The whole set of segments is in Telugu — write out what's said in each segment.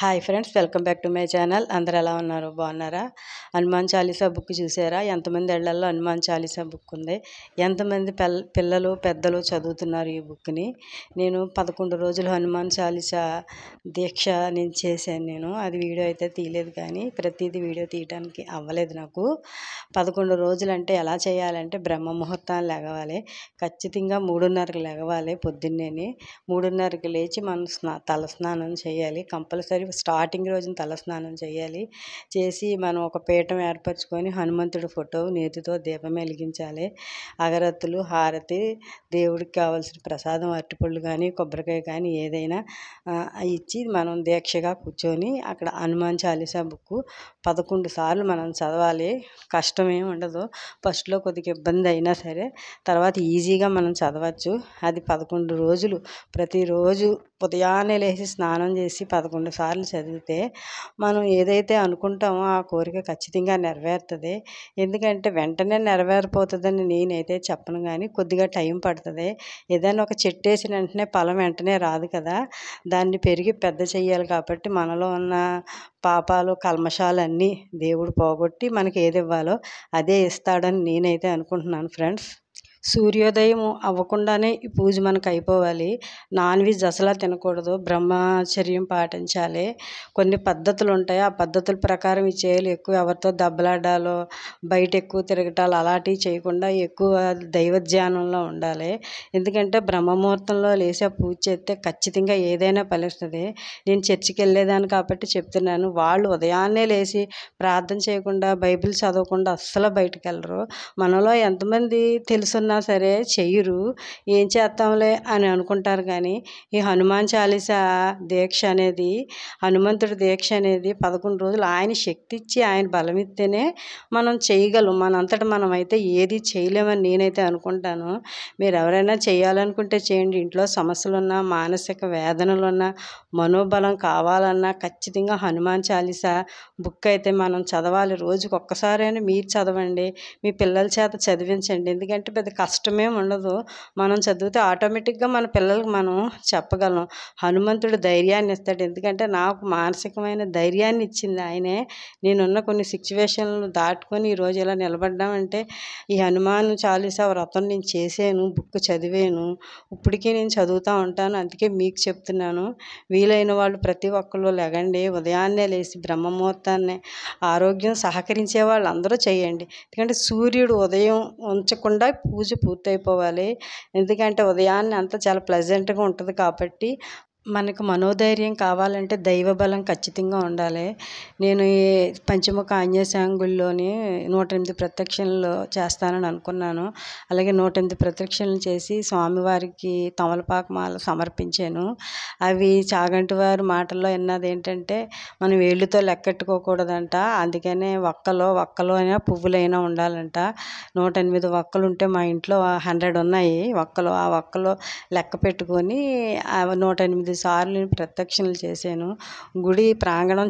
Hi friends, welcome back to my channel. అందరు ఎలా ఉన్నారు? బాగున్నారా? హనుమాన్ చాలీసా బుక్ చూసారా? ఎంతమంది ఇళ్లల్లో హనుమాన్ చాలీసా బుక్ ఉంది? ఎంతమంది పిల్లలు పెద్దలు చదువుతున్నారు ఈ బుక్ని? నేను 11 రోజులు హనుమాన్ చాలీసా దీక్ష నేను చేశాను. అది వీడియో అయితే తీయలేదు, కానీ ప్రతిదీ వీడియో తీయడానికి అవ్వలేదు నాకు. 11 రోజులు అంటే ఎలా చేయాలంటే బ్రహ్మ ముహూర్తాన్ని లెగవాలి. ఖచ్చితంగా 3:30కి లెగవాలి. పొద్దున్నేని 3:30కి లేచి మనం తలస్నానం చేయాలి. కంపల్సరీ స్టార్టింగ్ రోజున తలస్నానం చేయాలి. చేసి మనం ఒక పీఠం ఏర్పరచుకొని హనుమంతుడి ఫోటో నేతితో దీపం వెలిగించాలి. అగరత్తులు, హారతి, దేవుడికి కావాల్సిన ప్రసాదం అరటిపళ్ళు కానీ కొబ్బరికాయ కానీ ఏదైనా ఇచ్చి మనం దీక్షగా కూర్చొని అక్కడ హనుమాన్ చాలీసా బుక్ 11 సార్లు మనం చదవాలి. కష్టమేమి ఉండదు. ఫస్ట్లో కొద్దిగా ఇబ్బంది అయినా సరే తర్వాత ఈజీగా మనం చదవచ్చు. అది 11 రోజులు ప్రతిరోజు ఉదయాన్నే లేచి స్నానం చేసి 11 సార్లు చదివితే మనం ఏదైతే అనుకుంటామో ఆ కోరిక ఖచ్చితంగా నెరవేరుతుంది. ఎందుకంటే వెంటనే నెరవేరిపోతుందని నేనైతే చెప్పను, కానీ కొద్దిగా టైం పడుతుంది. ఏదైనా ఒక చెట్టు వేసిన వెంటనే ఫలం వెంటనే రాదు కదా. దాన్ని పెరిగి పెద్ద చెయ్యాలి. కాబట్టి మనలో ఉన్న పాపాలు కల్మషాలన్నీ దేవుడు పోగొట్టి మనకి ఏది ఇవ్వాలో అదే ఇస్తాడని నేనైతే అనుకుంటున్నాను ఫ్రెండ్స్. సూర్యోదయం అవ్వకుండానే ఈ పూజ మనకు అయిపోవాలి. నాన్ వెజ్ అసలు తినకూడదు. బ్రహ్మచర్యం పాటించాలి. కొన్ని పద్ధతులు ఉంటాయి. ఆ పద్ధతుల ప్రకారం ఇది చేయాలి. ఎక్కువ ఎవరితో దెబ్బలాడాలో, బయట ఎక్కువ తిరగటాలు అలాంటివి చేయకుండా ఎక్కువ దైవ ధ్యానంలో ఉండాలి. ఎందుకంటే బ్రహ్మముహూర్తంలో లేచే పూజ చేస్తే ఖచ్చితంగా ఏదైనా ఫలిస్తుంది. నేను చర్చికి వెళ్ళేదాన్ని కాబట్టి చెప్తున్నాను. వాళ్ళు ఉదయాన్నే లేచి ప్రార్థన చేయకుండా బైబిల్ చదవకుండా అస్సలు బయటకు వెళ్ళరు. మనలో ఎంతమంది తెలుసున్నా సరే చెయ్యరు. ఏం చేస్తాంలే అని అనుకుంటారు. కానీ ఈ హనుమాన్ చాలీసా దీక్ష అనేది, హనుమంతుడి దీక్ష అనేది 11 రోజులు ఆయన శక్తి ఇచ్చి ఆయన బలం ఇస్తేనే మనం చేయగలం. మనంతటా మనం అయితే ఏది చేయలేమని నేనైతే అనుకుంటాను. మీరు ఎవరైనా చేయాలనుకుంటే చేయండి. ఇంట్లో సమస్యలున్నా, మానసిక వేదనలున్నా, మనోబలం కావాలన్నా ఖచ్చితంగా హనుమాన్ చాలీసా బుక్ అయితే మనం చదవాలి. రోజుకి ఒక్కసారైనా మీరు చదవండి. మీ పిల్లల చేత చదివించండి. ఎందుకంటే పెద్ద కష్టమేమి ఉండదు. మనం చదివితే ఆటోమేటిక్గా మన పిల్లలకు మనం చెప్పగలం. హనుమంతుడు ధైర్యాన్ని ఇస్తాడు. ఎందుకంటే నాకు మానసికమైన ధైర్యాన్ని ఇచ్చింది ఆయనే. నేనున్న కొన్ని సిచ్యువేషన్లు దాటుకొని ఈరోజు ఇలా నిలబడ్డామంటే ఈ హనుమాన్ చాలీసా వ్రతం నేను చేశాను, బుక్ చదివాను. ఇప్పటికీ నేను చదువుతూ ఉంటాను. అందుకే మీకు చెప్తున్నాను. వీలైన వాళ్ళు ప్రతి ఒక్కళ్ళు లెగండి. ఉదయాన్నే లేచి బ్రహ్మముహూర్తాన్ని ఆరోగ్యం సహకరించే వాళ్ళు అందరూ చేయండి. ఎందుకంటే సూర్యుడు ఉదయం ఉంచకుండా పూజ పూర్తయిపోవాలి. ఎందుకంటే ఉదయాన్నే అంతా చాలా ప్లెజెంట్గా ఉంటుంది. కాబట్టి మనకు మనోధైర్యం కావాలంటే దైవ బలం ఖచ్చితంగా ఉండాలి. నేను ఈ పంచముఖ ఆంజనేయ స్వామి గుడిలోని 108 ప్రదక్షిణలు చేస్తానని అనుకున్నాను. అలాగే 108 ప్రదక్షిణలు చేసి స్వామివారికి తమలపాకు మాల సమర్పించాను. అవి చాగంటి వారి మాటల్లో విన్నది ఏంటంటే మనం వేళ్ళుతో లెక్కెట్టుకోకూడదంట. అందుకనే ఒక్కలో అయినా పువ్వులైనా ఉండాలంట. 108 ఒక్కలు ఉంటే మా ఇంట్లో 100 ఉన్నాయి ఒక్కలు. ఆ ఒక్కలు లెక్క పెట్టుకొని 108 సార్లు ప్రదక్షిణలు చేశాను. గుడి ప్రాంగణం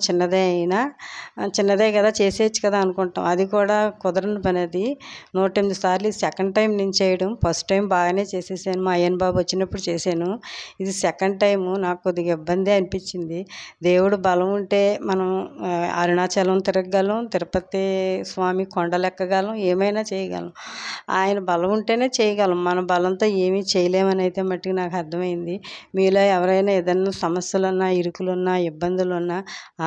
చిన్నదే కదా, చేసేయచ్చు కదా అనుకుంటాం. అది కూడా కుదరని పని. అది 108 సార్లు సెకండ్ టైం నేను చేయడం. ఫస్ట్ టైం బాగానే చేసేసాను. మా అయ్యన్ బాబు వచ్చినప్పుడు చేశాను. ఇది సెకండ్ టైము. నాకు కొద్దిగా ఇబ్బంది అనిపించింది. దేవుడు బలం ఉంటే మనం అరుణాచలం తిరగగలం, తిరుపతి స్వామి కొండలు ఎక్కగలం, ఏమైనా చేయగలం. ఆయన బలం ఉంటేనే చేయగలం. మన బలంతో ఏమీ చేయలేమని అయితే మట్టుకు నాకు అర్థమైంది. మీలో ఎవరైనా ఏదైనా సమస్యలున్నా, ఇరుకులున్నా, ఇబ్బందులున్నా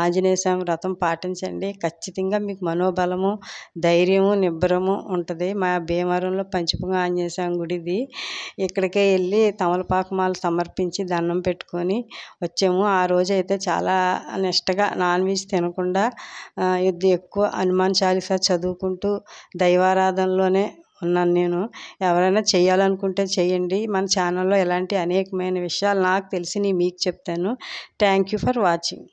ఆంజనేయ స్వామి వ్రతం పాటించండి. ఖచ్చితంగా మీకు మనోబలము, ధైర్యము, నిబ్బరము ఉంటుంది. మా భీమవరంలో పంచముఖ ఆంజనేయ స్వామి గుడిది. ఇక్కడికే వెళ్ళి తమలపాకు మాల సమర్పించి దండం పెట్టుకొని వచ్చాము. ఆ రోజు అయితే చాలా నిష్టగా నాన్ వెజ్ తినకుండా ఎక్కువ హనుమాన్ చాలీసా చదువుకుంటూ దైవారాధనలోనే ఉన్నాను నేను. ఎవరైనా చేయాలనుకుంటే చేయండి. మన ఛానల్లో ఇలాంటి అనేకమైన విషయాలు నాకు తెలిసినవి మీకు చెప్తాను. Thank you for watching.